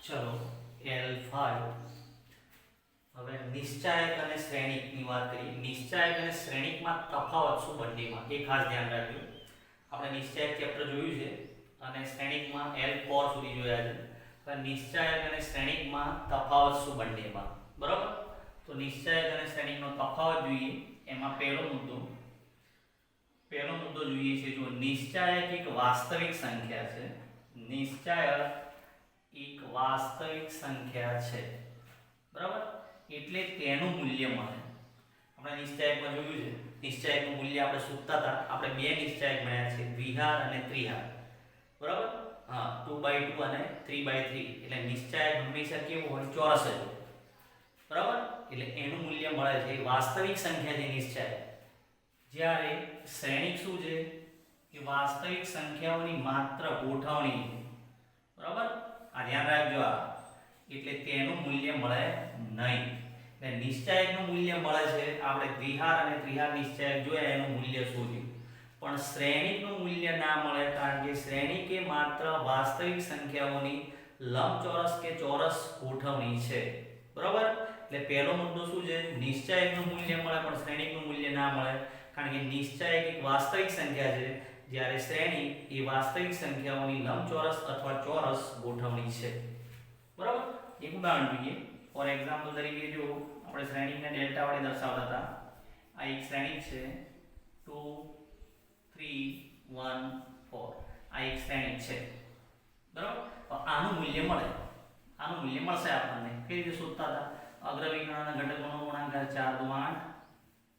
ચલો L5 હવે નિશ્ચાયક અને શ્રેણિકની વાત કરીએ. નિશ્ચાયક અને શ્રેણિકમાં તફાવત શું બંનેમાં એ ખાસ ધ્યાન રાખજો. આપણે નિશ્ચાયક ચેપ્ટર જોયું છે અને શ્રેણિકમાં L4 સુધી જોયા છે. હવે નિશ્ચાયક અને શ્રેણિકમાં તફાવત શું બંનેમાં, બરાબર? તો નિશ્ચાયક અને શ્રેણિકનો તફાવત જોઈએ. એમાં પહેલો મુદ્દો જોઈએ છે. જો નિશ્ચાયક એક વાસ્તવિક સંખ્યા છે, નિશ્ચાયક એક વાસ્તવિક સંખ્યા છે, બરાબર, એટલે તેનું મૂલ્ય મળે. આપણે નિશ્ચાયકમાં જોયું છે, નિશ્ચાયકનું મૂલ્ય આપણે શોધતા હતા. આપણે બે નિશ્ચાયક મળ્યા છે, દ્વિહાર અને ત્રિહાર, બરાબર. હા, 2/2 અને 3/3. એટલે નિશ્ચાયક હંમેશા કેવું હોય? ચોરસ જ હોય, બરાબર. એટલે એનું મૂલ્ય મળે છે. વાસ્તવિક સંખ્યા છે નિશ્ચાયક. જ્યારે શ્રેણિક શું છે? કે વાસ્તવિક સંખ્યાઓની માત્ર ગોઠવણી, બરાબર. આ ધ્યાન રાખજો. આ એટલે તેનું મૂલ્ય મળે નહીં. એટલે નિશ્ચાયકનું મૂલ્ય મળે છે. આપણે દ્વિહાર અને ત્રિહાર નિશ્ચાયક જોયા, એનું મૂલ્ય શોધ્યું. પણ શ્રેણિકનું મૂલ્ય ના મળે, કારણ કે શ્રેણિક એ માત્ર વાસ્તવિક સંખ્યાઓની લંબચોરસ કે ચોરસ ગોઠવણી છે, બરાબર. એટલે પહેલો મુદ્દો શું છે? નિશ્ચાયકનું મૂલ્ય મળે પણ શ્રેણિકનું મૂલ્ય ના મળે, કારણ કે નિશ્ચાયક એક વાસ્તવિક સંખ્યા છે, જ્યારે શ્રેણિક એ વાસ્તવિક સંખ્યાઓની લંબચોરસ અથવા ચોરસ ગોઠવણી છે, બરાબર. એક ઉદાહરણ જોઈએ. ફોર એક્ઝામ્પલ તરીકે જો આપણે શ્રેણિકને ડેલ્ટા વડે દર્શાવતા હતા. આ એક શ્રેણિક છે 2 3 1 4. આ એક શ્રેણિક છે, બરાબર. તો આનું મૂલ્ય મળે. આનું મૂલ્ય મળશે આપણને. કઈ રીતે શોધતા હતા? અગ્રવિકર્ણના ઘટકોનો ગુણાકાર 4 દુ 8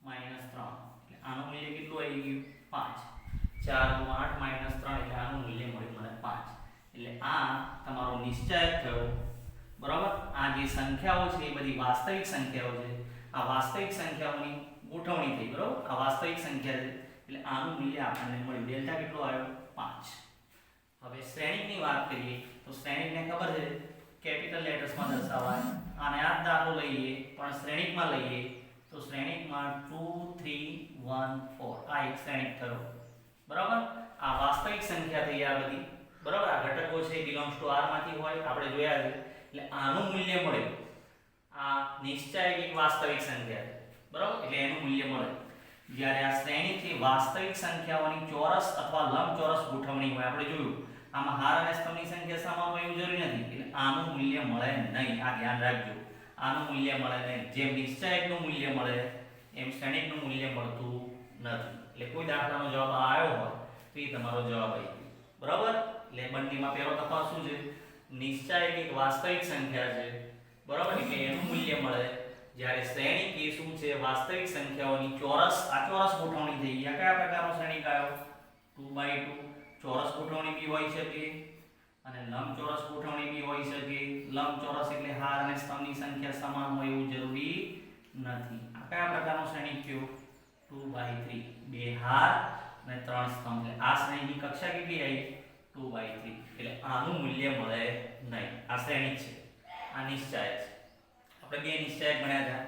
-3. એટલે આનું મૂલ્ય કેટલું આવી ગયું? 5. 4 દુ 8 -3 એટલે આનું મૂલ્ય મળ્યું મને 5. એટલે આ તમારો નિશ્ચાયક થયો, બરાબર. આ જે સંખ્યાઓ છે એ બધી વાસ્તવિક સંખ્યાઓ છે. આ વાસ્તવિક સંખ્યાઓની ગોઠવણી થઈ, બરાબર. આ વાસ્તવિક સંખ્યા છે એટલે આનું મૂલ્ય આપણને મળ્યું. ડેલ્ટા કેટલો આવ્યો? 5. હવે શ્રેણિકની વાત કરીએ તો શ્રેણિકને ખબર છે કેપિટલ લેટર્સમાં દર્શાવાય. આને આ જ દાખલો લઈએ પણ શ્રેણિકમાં લઈએ તો શ્રેણિકમાં 2 3 1 4. આ એક શ્રેણિક થયો, બરાબર. આ વાસ્તવિક સંખ્યા થઈ આ બધી, બરાબર. આ ઘટકો છે બિલોંગ્સ ટુ R માંથી હોય, આપણે જોયા છે. એટલે આનું મૂલ્ય મળે. આ નિશ્ચાયક એક વાસ્તવિક સંખ્યા છે, બરાબર. એટલે એનું મૂલ્ય મળે. જ્યારે આ શ્રેણિક એ વાસ્તવિક સંખ્યાઓની ચોરસ અથવા લંબચોરસ ગોઠવણી હોય. આપણે જોયું આમાં હાર અને સ્તંભની સંખ્યા સમાન હોય એવું જરૂરી નથી. એટલે આનું મૂલ્ય મળે નહીં. આ ધ્યાન રાખજો. આનું મૂલ્ય મળે નહીં. જેમ નિશ્ચાયકનું મૂલ્ય મળે એમ શ્રેણિકનું મૂલ્ય મળતું નથી. એટલે કોઈ દાખલાનો જવાબ આવ્યો હોય તો એ તમારો જવાબ આવી ગયો, બરાબર. એટલે બંનેમાં પહેલો તફાવત શું છે? નિશ્ચાયક એક વાસ્તવિક સંખ્યા છે, બરાબર, એટલે એનું મૂલ્ય મળે. જ્યારે શ્રેણિક એ શું છે? વાસ્તવિક સંખ્યાઓની ચોરસ, આ ચોરસ ગોઠવણી થઈ. આ કયા પ્રકારનો શ્રેણિક આવ્યો? 2/2. ચોરસ ગોઠવણી બી હોઈ શકે અને લંબચોરસ ગોઠવણી બી હોઈ શકે. લંબચોરસ એટલે હાર અને સ્તંભની સંખ્યા સમાન હોય એવું જરૂરી નથી. આ કયા પ્રકારનો શ્રેણિક થયો? 2/3. બે હાર અને 3 સ્તંભ. એટલે આ શ્રેણીની કક્ષા કેટલી આવી? 2/3. એટલે આનું મૂલ્ય મળે નહીં. આ શ્રેણિક છે, આ નિશ્ચાયક છે. આપણે બે નિશ્ચાયક ભણ્યા હતા.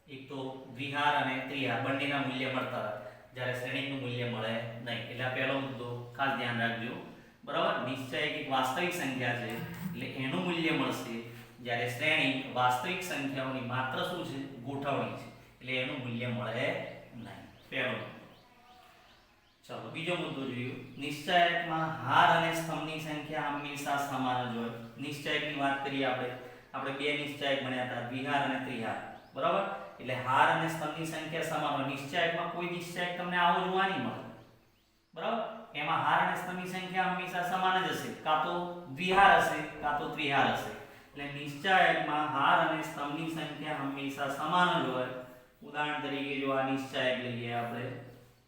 એક તો દ્વિહાર અને ત્રિહાર, બંનેના મૂલ્ય મળતા હતા, જ્યારે શ્રેણિકનું મૂલ્ય મળે નહીં. એટલે આ પહેલો મુદ્દો ખાસ ધ્યાન રાખજો, બરાબર. નિશ્ચાયક એક વાસ્તવિક સંખ્યા છે એટલે એનું મૂલ્ય મળશે, જ્યારે શ્રેણિક વાસ્તવિક સંખ્યાઓની માત્ર શું છે? ગોઠવણી છે, એટલે એનું મૂલ્ય મળે નહીં. પહેલો. ચાલો બીજો મુદ્દો જોઈએ. નિશ્ચાયકમાં હાર અને સ્તંભની સંખ્યા હંમેશા સમાન જ હોય. નિશ્ચાયકની વાત કરીએ આપણે બે નિશ્ચાયક ભણ્યા હતા, દ્વિહાર અને ત્રિહાર, બરાબર. એટલે હાર અને સ્તંભની સંખ્યા સમાન હોય. નિશ્ચાયકમાં કોઈ નિશ્ચાયક તમને આવો જોવા નહીં મળે, બરાબર. એમાં હાર અને સ્તંભની સંખ્યા હંમેશા સમાન જ હશે. કાં તો દ્વિહાર હશે કાં તો ત્રિહાર હશે. એટલે નિશ્ચાયકમાં હાર અને સ્તંભની સંખ્યા હંમેશા સમાન જ હોય. ઉદાહરણ તરીકે જો આ નિશ્ચાયક લઈએ આપણે,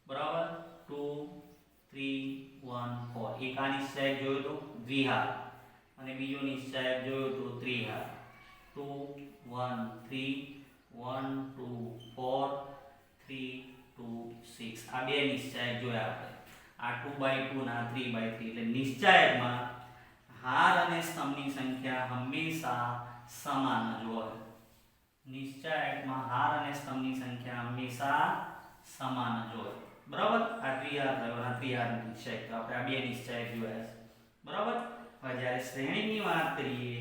બરાબર, 2 3 1 4. એક આ નિશ્ચાયક જોયો તો દ્વિહાર અને બીજો નિશ્ચાયક જોયો તો ત્રિહાર. 2 1 3 1 2 4 3 2 6. આ બે નિશ્ચાયક જોયા આપણે. આ 2/2 ના 3/3. એટલે નિશ્ચાયકમાં હાર અને સ્તંભની સંખ્યા હંમેશા સમાન જ હોય. નિશ્ચાયકમાં હાર અને સ્તંભની સંખ્યા હંમેશા સમાન જ હોય, બરાબર. આ ત્રિહાર થયો, આ ત્રિહાર નિશ્ચાયક. તો આપણે આ બે નિશ્ચાયક જોયા છે, બરાબર. હવે જ્યારે શ્રેણીની વાત કરીએ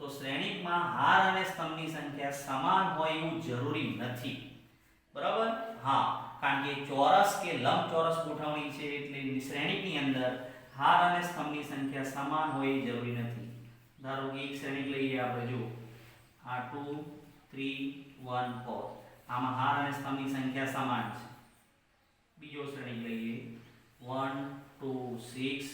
તો શ્રેણિકમાં હાર અને સ્તંભની સંખ્યા સમાન હોય એવું જરૂરી નથી, બરાબર? હા, કારણ કે ચોરસ કે લંબચોરસ ગોઠવણી છે એટલે શ્રેણિકની અંદર હાર અને સ્તંભની સંખ્યા સમાન હોય એ જરૂરી નથી. ધારો કે એક શ્રેણિક લઈએ આપણે, જો આ 2 3 1 4, આમાં હાર અને સ્તંભની સંખ્યા સમાન છે. બીજો શ્રેણિક લઈએ 1 2 6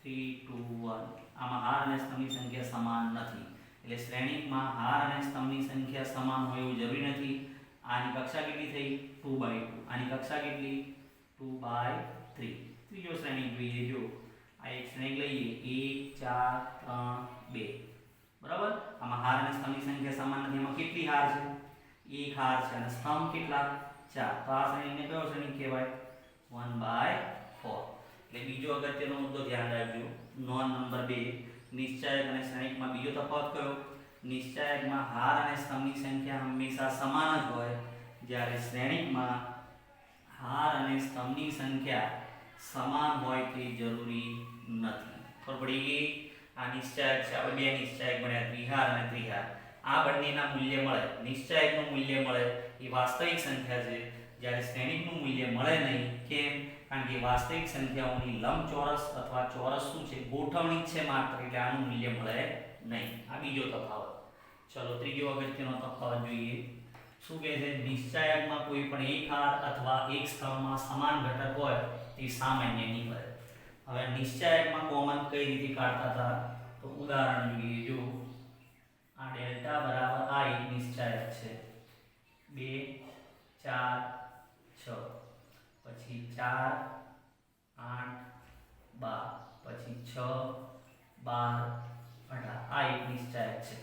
3 2 1, આમાં હાર અને સ્તંભની સંખ્યા સમાન નથી. એટલે શ્રેણિકમાં હાર અને સ્તંભની સંખ્યા સમાન હોય એવું જરૂરી નથી. આની કક્ષા કેટલી થઈ? 2/2. આની કક્ષા કેટલી? 2/3. ત્રીજો શ્રેણિક જોઈએ, જો આ એક શ્રેણિક લઈએ 1 4 3 2, બરાબર? આમાં હાર અને સ્તંભની સંખ્યા સમાન નથી. એમાં કેટલી હાર છે? એક હાર છે અને સ્તંભ કેટલા? 4. તો આ શ્રેણીને કયો શ્રેણિક કહેવાય? 1/4. એટલે બીજો અગત્યનો મુદ્દો ધ્યાન રાખજો. નોંધ નંબર 2, નિશ્ચાયક અને શ્રેણિકમાં બીજો તફાવત કયો? નિશ્ચાયકમાં હાર અને સ્તંભની સંખ્યા હંમેશા સમાન જ હોય, જ્યારે શ્રેણિકમાં હાર અને સ્તંભની સંખ્યા સમાન હોય તે જરૂરી નથી. ખબર પડી ગઈ? આ નિશ્ચાયક છે. આપણે બે નિશ્ચાયક ભણ્યા, દ્વિહાર અને ત્રિહાર. આ બંનેના મૂલ્ય મળે, નિશ્ચાયકનું મૂલ્ય મળે એ વાસ્તવિક સંખ્યા છે, જ્યારે શ્રેણિકનું મૂલ્ય મળે નહીં. કેમ? કારણ કે વાસ્તવિક સંખ્યાઓની લંબચોરસ અથવા ચોરસ શું છે? ગોઠવણી છે માત્ર, એટલે આનું મૂલ્ય મળે નહીં. આ બીજો તફાવત. ચલો ત્રીજો અગત્યનો તફાવત જોઈએ. શું કહે છે? નિશ્ચાયકમાં કોઈ પણ એક હાર અથવા એક સ્તંભમાં સમાન ઘટક હોય તે સામાન્ય નીકળે. હવે નિશ્ચાયકમાં કોમન કઈ રીતે કાઢતા હતા? તો ઉદાહરણ જોઈએ, જો આ ડેલ્ટા બરાબર આ એક નિશ્ચાયક છે, 2 4 6, પછી 4 8 12, પછી 6 12 18, આ એક નિશ્ચાયક છે,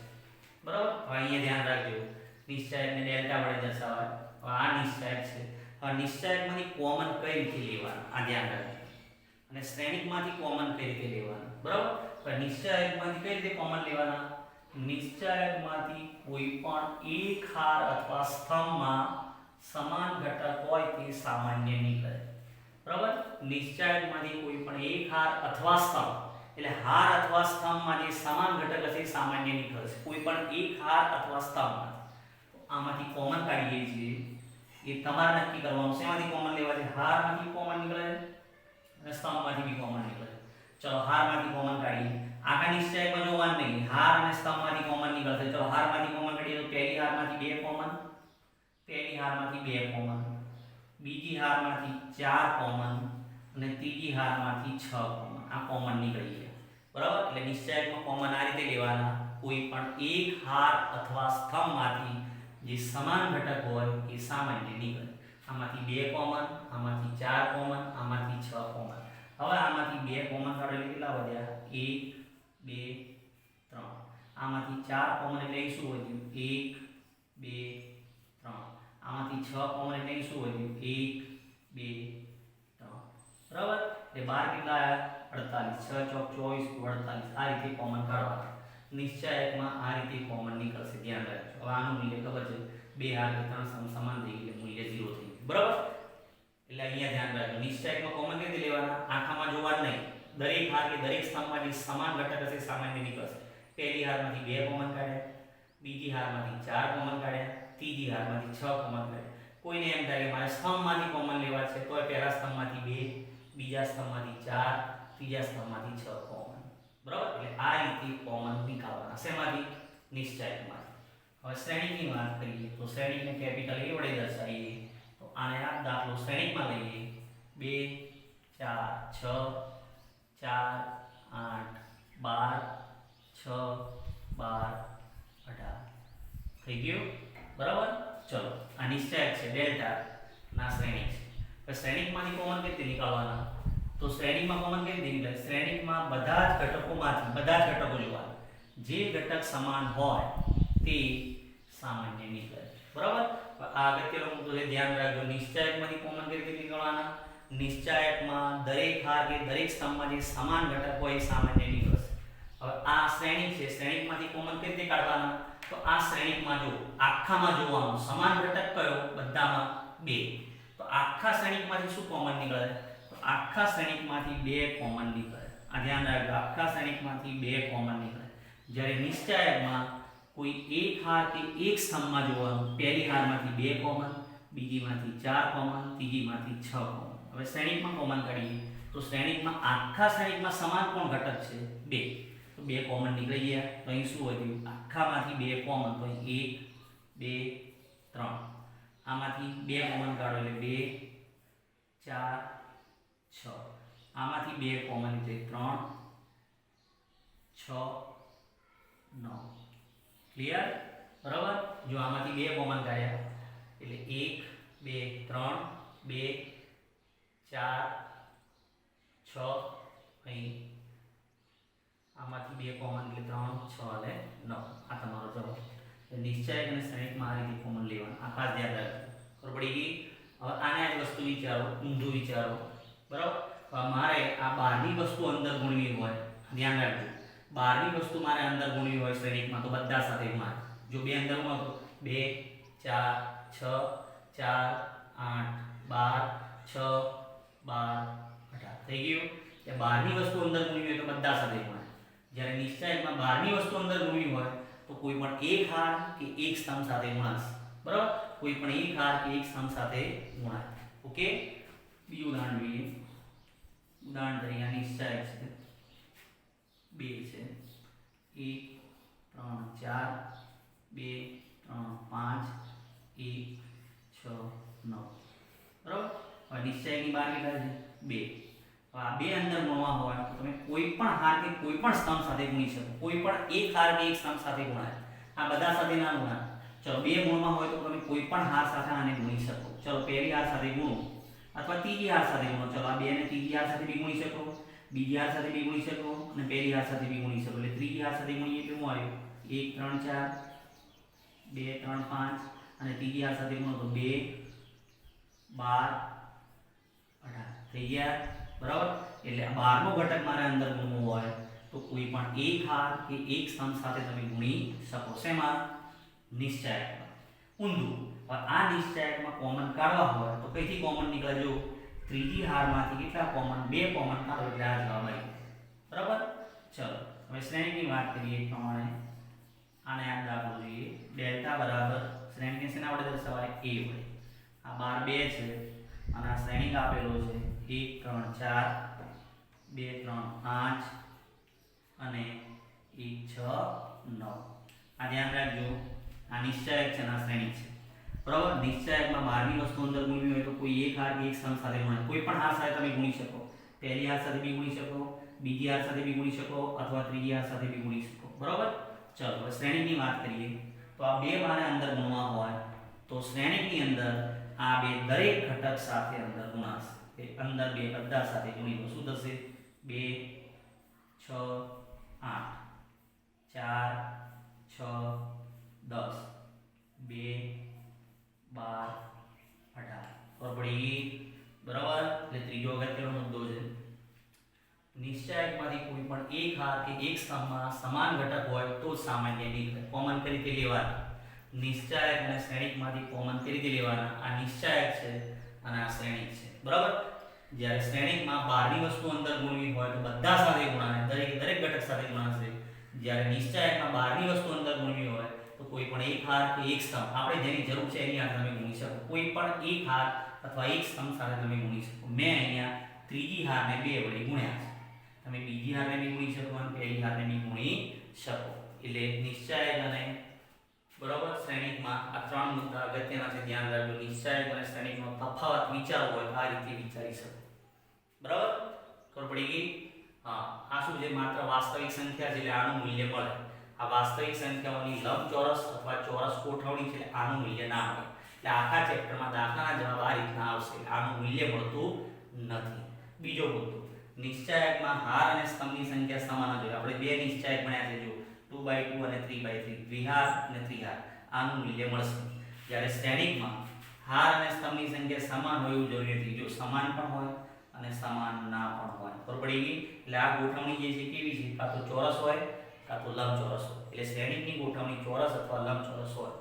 બરાબર? હવે અહીંયા ધ્યાન રાખજો, નિશ્ચાયકને ડેલ્ટા વડે દર્શાવાય. હવે આ નિશ્ચાયક છે. હવે નિશ્ચાયકમાંથી કોમન કઈ રીતે લેવાનું આ ધ્યાન રાખજો, અને શ્રેણિકમાંથી કોમન કઈ રીતે લેવાનું, બરાબર? હવે નિશ્ચાયકમાંથી કઈ રીતે કોમન લેવાના? નિશ્ચાયકમાંથી કોઈ પણ એક હાર અથવા સ્તંભમાં સમાન ઘટક હોય તે સામાન્ય નીકળે, બરાબર? નિશ્ચાયકમાંથી કોઈ પણ એક હાર અથવા સ્તંભ, એટલે હાર અથવા સ્તંભમાં જે સમાન ઘટક હશે એ સામાન્ય નીકળશે. કોઈ પણ એક હાર અથવા સ્તંભમાં આમાંથી કોમન કાઢીએ છીએ, એ તમારે નક્કી કરવાનું. શેમાંથી કોમન લેવા છે? હારમાંથી કોમન નીકળે અને સ્તંભમાંથી બી કોમન નીકળે. ચલો હારમાંથી કોમન કાઢીએ. આખા નિશ્ચાયકમાં જોવાનું નહીં, હાર અને સ્તંભમાંથી કોમન નીકળશે. ચલો હારમાંથી કોમન કાઢીએ તો પહેલી હારમાંથી 2 કોમન, પહેલી હારમાંથી 2 કોમન, બીજી હારમાંથી 4 કોમન અને ત્રીજી હારમાંથી 6 કોમન. આ કોમન નીકળી ગયા, બરાબર? એટલે નિશ્ચાયકમાં કોમન આ રીતે લેવાના. કોઈ પણ એક હાર અથવા સ્તંભમાંથી જે સમાન ઘટક હોય એ સામાન્ય નીકળે. આમાંથી 2 કોમન, આમાંથી 4 કોમન, આમાંથી 6 કોમન. હવે આમાંથી 2 કોમન કાઢો એટલે કેટલા વધ્યા? 1 2 3. આમાંથી 4 કોમન એટલે શું વધ્યું? 1 2 3. આમાંથી 6 કોમન એટલે શું વધ્યું? 1 2 3. બરાબર? એટલે 12 કેટલા આવ્યા? 48. 6 ચોક 24, 48. આ રીતે કોમન કાઢવાના. નિશ્ચાયકમાં આ રીતે કોમન નીકળશે, ધ્યાન રાખજો. હવે આનું મૂલ્ય ખબર છે, 2 હાર કે 3 સમ સમાન થઈ ગયું, મૂલ્ય 0 થઈ ગયું, બરાબર? એટલે અહીંયા ધ્યાન રાખજો, નિશ્ચાયકમાં કોમન કઈ રીતે લેવાના? આખામાં જોવાનું નહીં. દરેક હાર કે દરેક સ્તંભમાં જે સમાન ઘટક હશે સામાન્ય નીકળશે. પહેલી હારમાંથી 2 કોમન કાઢ્યા, બીજી હારમાંથી 4 કોમન કાઢ્યા, ત્રીજી હારમાંથી 6 કોમન કાઢ્યા. કોઈને એમ થાય કે મારે સ્તંભમાંથી કોમન લેવા છે, તો પહેલા સ્તંભમાંથી 2, બીજા સ્તંભમાંથી 4, ત્રીજા સ્તંભમાંથી 6 કોમન, બરાબર? એટલે આ રીતે કોમન નીકાળવાના. શેમાંથી? નિશ્ચાયકમાંથી. હવે શ્રેણિકની વાત કરીએ તો શ્રેણિકને કેપિટલ A વડે દર્શાવીએ. તો આને આ દાખલો શ્રેણિકમાં લઈએ, 2 4 6 4 8 12 6 12 18 થઈ ગયું, બરાબર? ચલો આ નિશ્ચાયક છે, ડેલ્ટા ના શ્રેણિક છે. હવે શ્રેણિકમાંથી કોમન કેવી રીતે નીકાળવાના? તો શ્રેણીમાં કોમન કેવી રીતે નીકળે? શ્રેણીમાં બધા જ ઘટકોમાંથી બધા જ ઘટકો જોવાના, જે ઘટક સમાન હોય તે સામાન્ય નીકળે, બરાબર? આ અગત્યનો મુદ્દો છે, ધ્યાન રાખજો. નિશ્ચાયકમાંથી કોમન કેવી રીતે નીકળવાના? નિશ્ચાયકમાં દરેક હાર કે દરેક સ્તંભમાં જે સમાન ઘટક હોય એ સામાન્ય નીકળશે. હવે આ શ્રેણિક છે, શ્રેણિકમાંથી કોમન કેવી રીતે કાઢવાના? તો આ શ્રેણિકમાં જો આખામાં જોવાનું, સમાન ઘટક કયો? બધામાં 2. તો આખા શ્રેણિકમાંથી શું કોમન નીકળે? આખા શ્રેણિકમાંથી 2 કોમન નીકળે. આ ધ્યાન રાખજો, આખા શ્રેણિકમાંથી 2 કોમન નીકળે. જ્યારે નિશ્ચાયકમાં કોઈ એક હાર કે એક સ્તંભમાં જોવાનું, પહેલી હારમાંથી 2 કોમન, બીજીમાંથી 4 કોમન, ત્રીજીમાંથી 6 કોમન. હવે શ્રેણિકમાં કોમન કાઢીએ તો શ્રેણિકમાં આખા શ્રેણિકમાં સમાન કોણ ઘટક છે? 2. તો 2 કોમન નીકળી ગયા. તો અહીં શું વધ્યું? આખામાંથી 2 કોમન, તો અહીં 1 2 3. આમાંથી 2 કોમન કાઢો એટલે 2 4 6. આમાંથી 2 કોમન એટલે 3 6 9. ક્લિયર? બરાબર. જો આમાંથી 2 કોમન કાઢ્યા એટલે 1 2 3 2 4 6. અહીં આમાંથી 2 કોમન એટલે 3 6 અને 9. આ તમારો જવાબ. નિશ્ચાયક અને શ્રેણિકમાં આ રીતે કોમન લેવાનું. આ ખાસ ધ્યાન રાખજો. ખબર પડી ગઈ? હવે આને આ વસ્તુ વિચારો, ઊંધું વિચારો. બરાબર. મારે આ બહારની વસ્તુ અંદર ગુણવી હોય, ધ્યાન રાખજો. બહારની વસ્તુ મારે અંદર ગુણવી હોય શ્રેણિકમાં તો બધા સાથે ગુણાય. જો 2 અંદર ગુણાવો 2 4 6 4 8 12 6 12 18 થઈ ગયું. કે બહારની વસ્તુ અંદર ગુણવી હોય તો બધા સાથે ગુણાય. જ્યારે નિશ્ચાયકમાં બહારની વસ્તુ અંદર ગુણવી હોય તો કોઈ પણ એક હાર કે એક સ્તંભ સાથે ગુણાશે. બરાબર. કોઈ પણ એક હાર કે એક સ્તંભ સાથે ગુણાય. ઓકે. બીજું ઉદાહરણ જોઈએ. ઉદાહરણ તરીકે નિશ્ચાયક છે 2 છે 1 3 4 2 3 5 1 6 9. બરાબર. હવે નિશ્ચયની બહાર કેટલા છે? 2. આ 2 અંદર ગુણવા હોય તો તમે કોઈ પણ હાર કે કોઈ પણ સ્તંભ સાથે ગુણી શકો. કોઈ પણ એક હાર કે એક સ્તંભ સાથે ગુણાય. આ બધા સાથે ના ગુણાય. ચલો 2 ગુણવા હોય તો તમે કોઈ પણ હાર સાથે આને ગુણી શકો. ચલો પહેલી હાર સાથે ગુણો અથવા ત્રીજી હાર સાથે ગુણો. ચલો આ 2 ને ત્રીજી હાર સાથે બી ગુણી શકો, બીજી હાર સાથે બી ગુણી શકો અને પહેલી હાર સાથે બી ગુણી શકો. એટલે ત્રીજી હાર સાથે ગુણીએ એટલે શું આવ્યું? 1 3 4 2 3 5 અને ત્રીજી હાર સાથે ગુણો તો 2 12 18 થઈ ગયા. બરાબર. એટલે 12નો ઘટક મારે અંદર ગુણવો હોય તો કોઈ પણ એક હાર કે એક સ્તંભ સાથે તમે ગુણી શકો. શેમાં? નિશ્ચાયકમાં. ઊંધું. આ નિશ્ચાયકમાં કોમન કાઢવા હોય તો કઈથી કોમન નીકળે? જો ત્રીજી હારમાંથી કેટલા કોમન? 2 કોમન કાઢો એટલે આ જવાબ આવી. બરાબર. ચલો હવે શ્રેણીની વાત કરીએ પ્રમાણે આને યાદ રાખવું જોઈએ. ડેલ્ટા બરાબર શ્રેણીને શેના વડે દર્શાવાય? a વડે. આ 12 2 છે અને આ શ્રેણીક આપેલો છે 1 3 4 2 3 5 અને 1 6 9. આ ધ્યાન રાખજો. આ નિશ્ચાયક છે અને આ શ્રેણીક છે. બરાબર. નિશ્ચાયકમાં બહારની વસ્તુ અંદર ગુણવી હોય તો કોઈ એક હાર કે એક સ્તંભ સાથે ગુણાય. કોઈ પણ હાર સાથે તમે ગુણી શકો. પહેલી હાર સાથે બી ગુણી શકો, બીજી હાર સાથે બી ગુણી શકો અથવા ત્રીજી હાર સાથે બી ગુણી શકો. બરાબર. ચલો હવે શ્રેણીની વાત કરીએ તો આ 2 મારે અંદર ગુણવા હોય તો શ્રેણીની અંદર આ 2 દરેક ઘટક સાથે અંદર ગુણાશે. અંદર 2 બધા સાથે ગુણી તો શું થશે? 2 6 8 4 6 10 2 12 18. ખબર પડી? બરાબર. એટલે ત્રીજો અગત્યનો મુદ્દો છે. નિશ્ચાયકમાંથી કોઈ પણ એક હાર કે એક સ્તંભમાં સમાન ઘટક હોય તો સામાન્ય નીકળે. કોમન કઈ રીતે લેવાના? નિશ્ચાયક અને શ્રેણીકમાંથી કોમન કઈ રીતે લેવાના? આ નિશ્ચાયક છે અને આ શ્રેણીક છે. બરાબર. જ્યારે શ્રેણીકમાં બહારની વસ્તુ અંદર ગુણવી હોય તો બધા સાથે ગુણાશે. દરેક ઘટક સાથે ગુણાશે. જ્યારે નિશ્ચાયકમાં બહારની વસ્તુ અંદર ગુણવી હોય તો કોઈ પણ એક હાર કે એક સ્તંભ આપણે જેની જરૂર છે એની હાર તમે ગુણી શકો. કોઈ પણ એક હાર અથવા એક સ્તંભ સાથે તમે ગુણી શકો. મેં અહીંયા ત્રીજી હારને 2 વડે ગુણ્યા છે. તમે બીજી હારને બી ગુણી શકો અને પહેલી હારને બી ગુણી શકો. એટલે નિશ્ચાયક અને બરાબર શ્રેણીકમાં આ 3 મુદ્દા અગત્યના છે. ધ્યાન રાખજો. નિશ્ચાયક અને શ્રેણીકનો તફાવત વિચારવો હોય તો આ રીતે વિચારી શકો. બરાબર. ખબર પડી ગઈ? હા. આ શું છે? માત્ર વાસ્તવિક સંખ્યા છે એટલે આનું મૂલ્ય મળે. આ વાસ્તવિક સંખ્યાઓની લંબચોરસ અથવા ચોરસ ગોઠવણી છે એટલે આનું મૂલ્ય ના મળે. એટલે આખા ચેપ્ટરમાં દાખલાના જવાબ આ રીતના આવશે. આનું મૂલ્ય મળતું નથી. બીજો મુદ્દો, નિશ્ચાયકમાં હાર અને સ્તંભની સંખ્યા સમાન જ હોય. આપણે 2 નિશ્ચાયક ભણ્યા છે. જો 2/2 અને 3/3 દ્વિહાર અને ત્રિહાર. આનું મૂલ્ય મળશે. જ્યારે શ્રેણીકમાં હાર અને સ્તંભની સંખ્યા સમાન હોય એવું જરૂરી નથી. જો સમાન પણ હોય અને સમાન ના પણ હોય. ખબર પડી ગઈ? એટલે આ ગોઠવણી જે છે કેવી છે? કાં તો ચોરસ હોય કાં તો લંબચોરસ હોય. એટલે શ્રેણીકની ગોઠવણી ચોરસ અથવા લંબચોરસ હોય.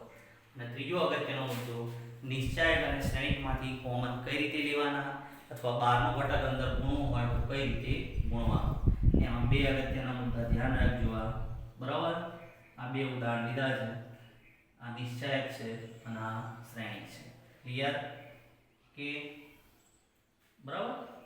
અને ત્રીજો અગત્યનો મુદ્દો, નિશ્ચાયક અને શ્રેણીકમાંથી કોમન કઈ રીતે લેવાના અથવા બહારનો ઘટક અંદર ગુણવો હોય તો કઈ રીતે ગુણવાનો. એમાં 2 અગત્યના મુદ્દા ધ્યાન રાખજો. આ બરાબર. આ બે ઉદાહરણ લીધા છે. આ નિશ્ચાયક છે અને આ શ્રેણિક છે. ક્લિયર કે બરાબર.